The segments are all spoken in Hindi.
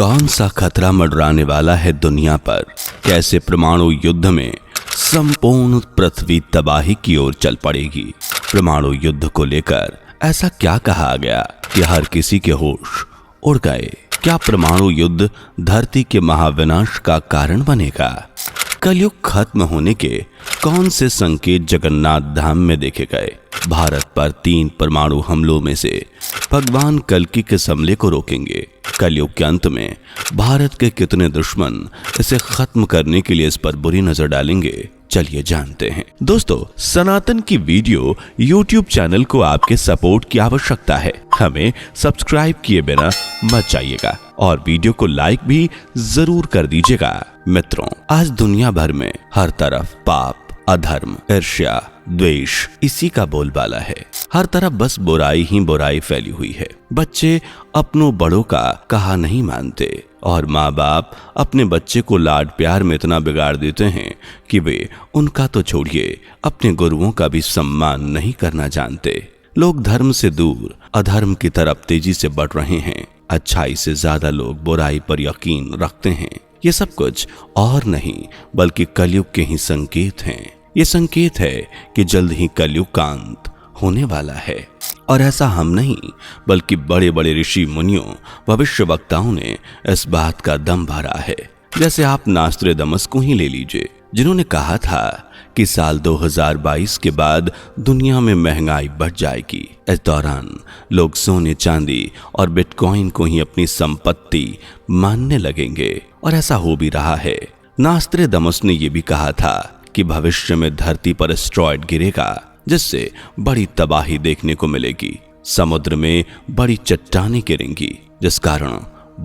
कौन सा खतरा मंडराने वाला है दुनिया पर? कैसे परमाणु युद्ध में संपूर्ण पृथ्वी तबाही की ओर चल पड़ेगी? परमाणु युद्ध को लेकर ऐसा क्या कहा गया कि हर किसी के होश उड़ गए? क्या परमाणु युद्ध धरती के महाविनाश का कारण बनेगा? कलयुग खत्म होने के कौन से संकेत जगन्नाथ धाम में देखे गए? भारत पर 3 परमाणु हमलों में से भगवान कल्कि किस हमले को रोकेंगे? कलयुग के अंत में भारत के कितने दुश्मन इसे खत्म करने के लिए इस पर बुरी नजर डालेंगे? चलिए जानते हैं। दोस्तों, सनातन की वीडियो YouTube चैनल को आपके सपोर्ट की आवश्यकता है। हमें सब्सक्राइब किए बिना मत जाइएगा और वीडियो को लाइक भी जरूर कर दीजिएगा। मित्रों, आज दुनिया भर में हर तरफ पाप, अधर्म, ईर्ष्या, द्वेष इसी का बोलबाला है। हर तरफ बस बुराई ही बुराई फैली हुई है। बच्चे अपनों बड़ों का कहा नहीं मानते और माँ बाप अपने बच्चे को लाड प्यार में इतना बिगाड़ देते हैं कि वे उनका तो छोड़िए अपने गुरुओं का भी सम्मान नहीं करना जानते। लोग धर्म से दूर अधर्म की तरफ तेजी से बढ़ रहे हैं। अच्छाई से ज्यादा लोग बुराई पर यकीन रखते हैं। ये सब कुछ और नहीं बल्कि कलयुग के ही संकेत हैं। ये संकेत है कि जल्द ही कलयुग का अंत होने वाला है। और ऐसा हम नहीं बल्कि बड़े बड़े ऋषि मुनियों, भविष्य वक्ताओं ने इस बात का दम भरा है। जैसे आप नास्ट्रेडमस को ही ले लीजिए, जिन्होंने कहा था कि साल 2022 के बाद दुनिया में महंगाई बढ़ जाएगी। इस दौरान लोग सोने, चांदी और बिटकॉइन को ही अपनी संपत्ति मानने लगेंगे और ऐसा हो भी रहा है। नास्ट्रेडमस ने यह भी कहा था कि भविष्य में धरती पर एस्टेरॉयड गिरेगा जिससे बड़ी तबाही देखने को मिलेगी। समुद्र में बड़ी चट्टानें गिरेंगी जिस कारण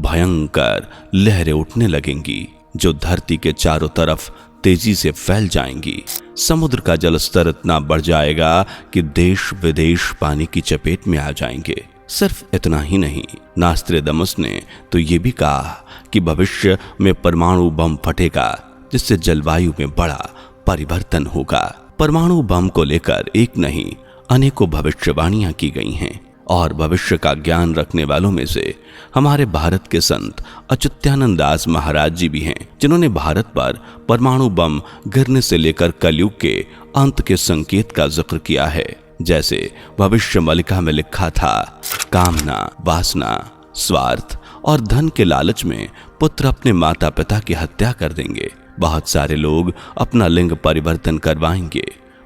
भयंकर लहरें उठने लगेंगी जो धरती के चारों तरफ तेजी से फैल जाएंगी। समुद्र का जलस्तर इतना बढ़ जाएगा कि देश विदेश पानी की चपेट में आ जाएंगे। सिर्फ इतना ही नहीं, नास्ट्रेडमस ने तो ये भी कहा कि भविष्य में परमाणु बम फटेगा जिससे जलवायु में बड़ा परिवर्तन होगा। परमाणु बम को लेकर एक नहीं अनेकों भविष्यवाणियां की गई हैं और भविष्य का ज्ञान रखने वालों में से हमारे भारत के संत अच्युतानंद दास महाराज जी भी हैं, जिन्होंने भारत पर परमाणु बम गिरने से लेकर कलयुग के अंत के संकेत का जिक्र किया है। जैसे भविष्य मलिका में लिखा था, कामना, वासना, स्वार्थ और धन के लालच में पुत्र अपने माता पिता की हत्या कर देंगे। बहुत सारे लोग अपना लिंग परिवर्तन करवाएंगे।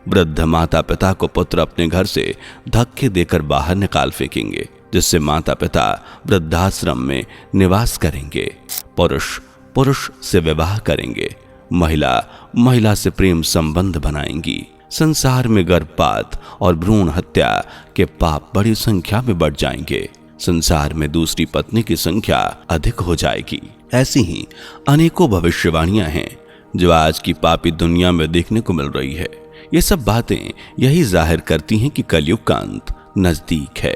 वृद्ध माता पिता को पुत्र अपने घर से धक्के देकर बाहर निकाल फेंकेंगे जिससे माता पिता वृद्धाश्रम में निवास करेंगे। पुरुष पुरुष से विवाह करेंगे। महिला महिला से प्रेम संबंध बनाएंगी। संसार में गर्भपात और भ्रूण हत्या के पाप बड़ी संख्या में बढ़ जाएंगे। संसार में दूसरी पत्नी की संख्या अधिक हो जाएगी। ऐसी ही अनेकों भविष्यवाणियां हैं जो आज की पापी दुनिया में देखने को मिल रही है। ये सब बातें यही जाहिर करती हैं कि कलयुग का अंत नजदीक है।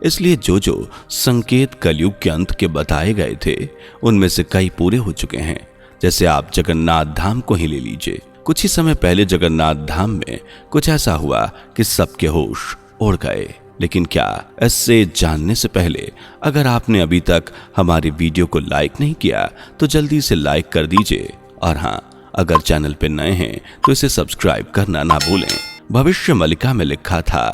इसलिए जो जो संकेत कलयुग के अंत के बताए गए थे उनमें से कई पूरे हो चुके हैं। जैसे आप जगन्नाथ धाम को ही ले लीजिए। कुछ ही समय पहले जगन्नाथ धाम में कुछ ऐसा हुआ कि सबके होश उड़ गए। लेकिन क्या इससे जानने से पहले अगर आपने अभी तक हमारी वीडियो को लाइक नहीं किया तो जल्दी से लाइक कर दीजिए और हाँ, अगर चैनल पे नए हैं तो इसे सब्सक्राइब करना ना भूलें। भविष्य मलिका में लिखा था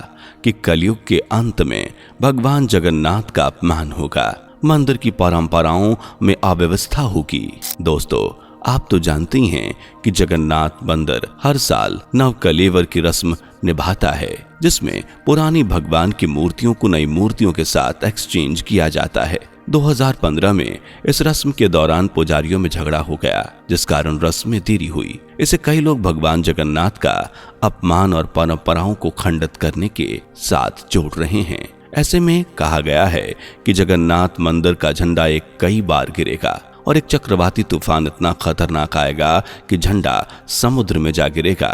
कि कलयुग के अंत में भगवान जगन्नाथ का अपमान होगा, मंदिर की परंपराओं में अव्यवस्था होगी। दोस्तों, आप तो जानते ही हैं कि जगन्नाथ मंदिर हर साल नवकलेवर की रस्म निभाता है जिसमें पुरानी भगवान की मूर्तियों को नई मूर्तियों के साथ एक्सचेंज किया जाता है। 2015 में इस रस्म के दौरान पुजारियों में झगड़ा हो गया जिस कारण रस्म में देरी हुई। इसे कई लोग भगवान जगन्नाथ का अपमान और परंपराओं को खंडित करने के साथ जोड़ रहे हैं। ऐसे में कहा गया है कि जगन्नाथ मंदिर का झंडा कई बार गिरेगा और एक चक्रवाती तूफान इतना खतरनाक आएगा कि झंडा समुद्र में जा गिरेगा।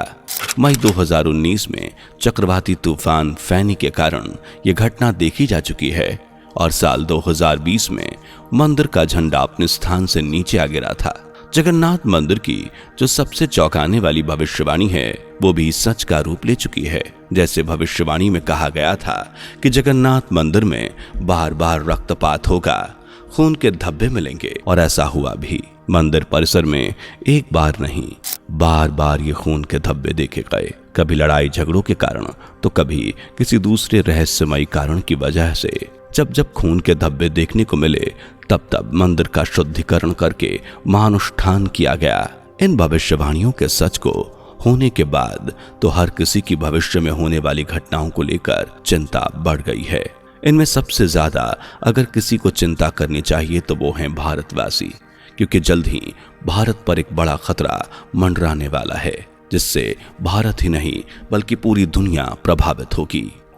मई 2019 में चक्रवाती तूफान फैनी के कारण यह घटना देखी जा चुकी है और साल 2020 में मंदिर का झंडा अपने स्थान से नीचे आ गिरा था। जगन्नाथ मंदिर की जो सबसे चौंकाने वाली भविष्यवाणी है वो भी सच का रूप ले चुकी है। जैसे भविष्यवाणी में कहा गया था कि जगन्नाथ मंदिर में बार बार रक्तपात होगा, खून के धब्बे मिलेंगे। और ऐसा हुआ भी। मंदिर परिसर में एक बार नहीं, बार बार ये खून के धब्बे देखे गए। कभी लड़ाई झगड़ों के कारण तो कभी किसी दूसरे रहस्यमयी कारण की वजह से। जब जब खून के धब्बे देखने को मिले तब तब मंदिर का शुद्धिकरण करके महानुष्ठान किया गया। इन भविष्यवाणियों के सच को होने के बाद तो हर किसी की भविष्य में होने वाली घटनाओं को लेकर चिंता बढ़ गई है। इनमें सबसे ज्यादा अगर किसी को चिंता करनी चाहिए तो वो हैं भारतवासी, क्योंकि जल्द ही भारत पर एक बड़ा खतरा मंडराने वाला है, जिससे भारत ही नहीं बल्कि पूरी दुनिया प्रभावित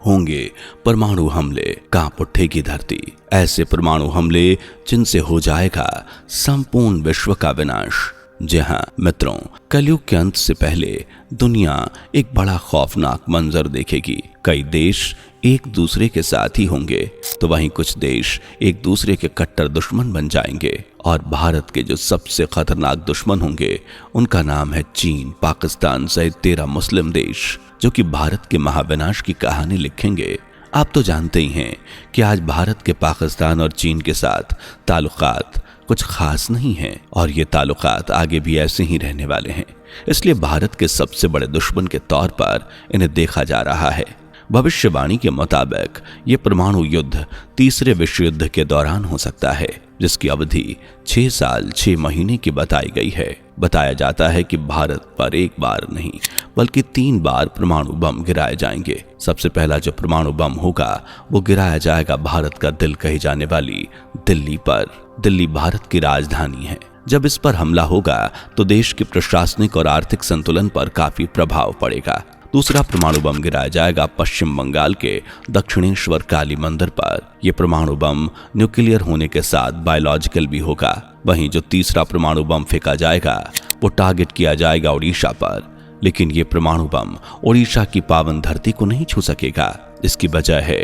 होंगे परमाणु हमले, कांप उठेगी धरती। ऐसे परमाणु हमले जिनसे हो जाएगा संपूर्ण विश्व का विनाश। जी हाँ मित्रों, कलयुग के अंत से पहले दुनिया एक बड़ा खौफनाक मंजर देखेगी। कई देश एक दूसरे के साथ ही होंगे तो वहीं कुछ देश एक दूसरे के कट्टर दुश्मन बन जाएंगे। और भारत के जो सबसे खतरनाक दुश्मन होंगे उनका नाम है चीन, पाकिस्तान सहित 13 मुस्लिम देश, जो कि भारत के महाविनाश की कहानी लिखेंगे। आप तो जानते ही हैं कि आज भारत के पाकिस्तान और चीन के साथ ताल्लुकात कुछ खास नहीं हैं और ये ताल्लुकात आगे भी ऐसे ही रहने वाले हैं। इसलिए भारत के सबसे बड़े दुश्मन के तौर पर इन्हें देखा जा रहा है। भविष्यवाणी के मुताबिक ये परमाणु युद्ध तीसरे विश्व युद्ध के दौरान हो सकता है, जिसकी अवधि 6 साल 6 महीने की बताई गई है। बताया जाता है कि भारत पर एक बार नहीं बल्कि 3 बार परमाणु बम गिराए जाएंगे। सबसे पहला जो परमाणु बम होगा वो गिराया जाएगा भारत का दिल कही जाने वाली दिल्ली पर। दिल्ली भारत की राजधानी है। जब इस पर हमला होगा तो देश के प्रशासनिक और आर्थिक संतुलन पर काफी प्रभाव पड़ेगा। दूसरा परमाणु बम गिराया जाएगा पश्चिम बंगाल के दक्षिणेश्वर काली मंदिर पर। यह परमाणु बम न्यूक्लियर होने के साथ बायोलॉजिकल भी होगा। वहीं जो तीसरा परमाणु बम फेंका जाएगा वो टारगेट किया जाएगा उड़ीसा पर, लेकिन ये परमाणु बम उड़ीसा की पावन धरती को नहीं छू सकेगा। इसकी वजह है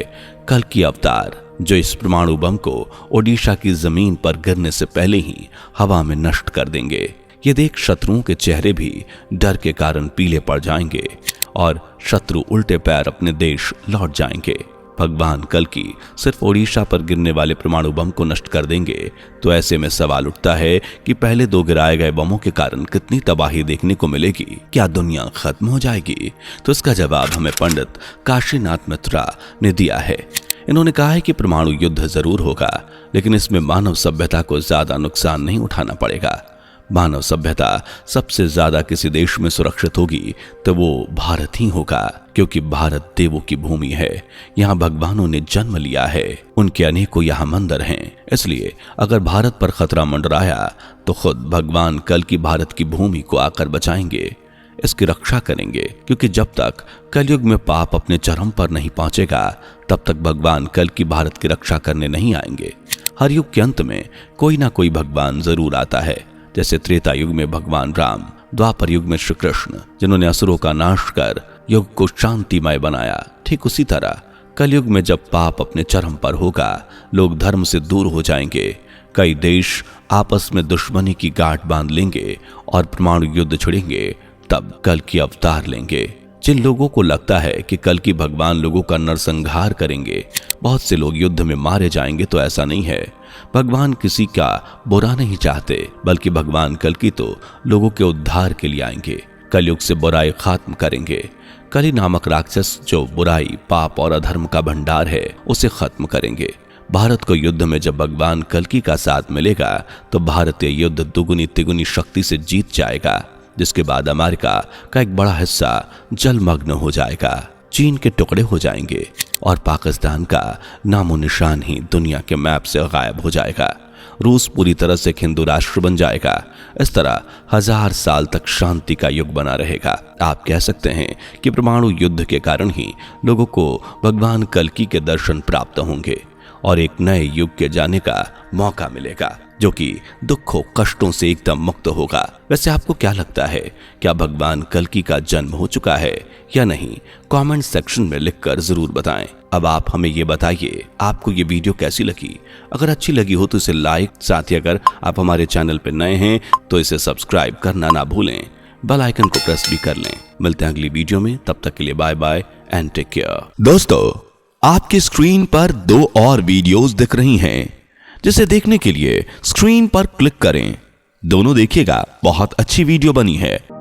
कल की अवतार, जो इस परमाणु बम को ओडिशा की जमीन पर गिरने से पहले ही हवा में नष्ट कर देंगे। ये देख शत्रुओं के चेहरे भी डर के कारण पीले पड़ जाएंगे और शत्रु उल्टे पैर अपने देश लौट जाएंगे। भगवान कल की सिर्फ ओडिशा पर गिरने वाले परमाणु बम को नष्ट कर देंगे तो ऐसे में सवाल उठता है कि पहले 2 गिराए गए बमों के कारण कितनी तबाही देखने को मिलेगी। क्या दुनिया खत्म हो जाएगी? तो इसका जवाब हमें पंडित काशीनाथ मित्रा ने दिया है। इन्होंने कहा है कि परमाणु युद्ध जरूर होगा, लेकिन इसमें मानव सभ्यता को ज्यादा नुकसान नहीं उठाना पड़ेगा। मानव सभ्यता सबसे ज्यादा किसी देश में सुरक्षित होगी तो वो भारत ही होगा, क्योंकि भारत देवों की भूमि है। यहाँ भगवानों ने जन्म लिया है, उनके अनेकों यहाँ मंदिर हैं। इसलिए अगर भारत पर खतरा मंडराया तो खुद भगवान कल की भारत की भूमि को आकर बचाएंगे, इसकी रक्षा करेंगे। क्योंकि जब तक कलयुग में पाप अपने चरम पर नहीं पहुंचेगा तब तक भगवान कल की भारत की रक्षा करने नहीं आएंगे। हर युग के अंत में कोई ना कोई भगवान जरूर आता है। जैसे त्रेता युग में भगवान राम, द्वापर युग में श्री कृष्ण, जिन्होंने असुरों का नाश कर युग को शांतिमय बनाया, ठीक उसी तरह कलयुग में जब पाप अपने चरम पर होगा, लोग धर्म से दूर हो जाएंगे, कई देश आपस में दुश्मनी की गांठ बांध लेंगे और परमाणु युद्ध छिड़ेंगे, तब कल की अवतार लेंगे। जिन लोगों को लगता है कि कल की भगवान लोगों का नरसंहार करेंगे, बहुत से लोग युद्ध में मारे जाएंगे, तो ऐसा नहीं है। भगवान किसी का बुरा नहीं चाहते, बल्कि भगवान कल की तो लोगों के उद्धार के लिए आएंगे, कलयुग से बुराई खत्म करेंगे। कली नामक राक्षस जो बुराई, पाप और अधर्म का भंडार है, उसे खत्म करेंगे। भारत को युद्ध में जब भगवान कल्कि का साथ मिलेगा तो भारत ये युद्ध दुगुनी तिगुनी शक्ति से जीत जाएगा, जिसके बाद अमेरिका का एक बड़ा हिस्सा जलमग्न हो जाएगा, चीन के टुकड़े हो जाएंगे और पाकिस्तान का नामो निशान ही दुनिया के मैप से गायब हो जाएगा। रूस पूरी तरह से हिंदू राष्ट्र बन जाएगा। इस तरह 1000 साल तक शांति का युग बना रहेगा। आप कह सकते हैं कि परमाणु युद्ध के कारण ही लोगों को भगवान कल्कि के दर्शन प्राप्त होंगे और एक नए युग के जाने का मौका मिलेगा, जो कि दुखों कष्टों से एकदम मुक्त होगा। वैसे आपको क्या लगता है, क्या भगवान कल्कि का जन्म हो चुका है या नहीं? कमेंट सेक्शन में लिखकर जरूर बताएं। अब आप हमें ये बताइए, आपको ये वीडियो कैसी लगी? अगर अच्छी लगी हो तो इसे लाइक, साथ ही अगर आप हमारे चैनल पर नए हैं तो इसे सब्सक्राइब करना ना भूलें, बेल आइकन को प्रेस भी कर लें। मिलते हैं अगली वीडियो में, तब तक के लिए bye bye and take care. दोस्तों, आपकी स्क्रीन पर 2 और वीडियोस दिख रही हैं। जिसे देखने के लिए स्क्रीन पर क्लिक करें। दोनों देखिएगा, बहुत अच्छी वीडियो बनी है।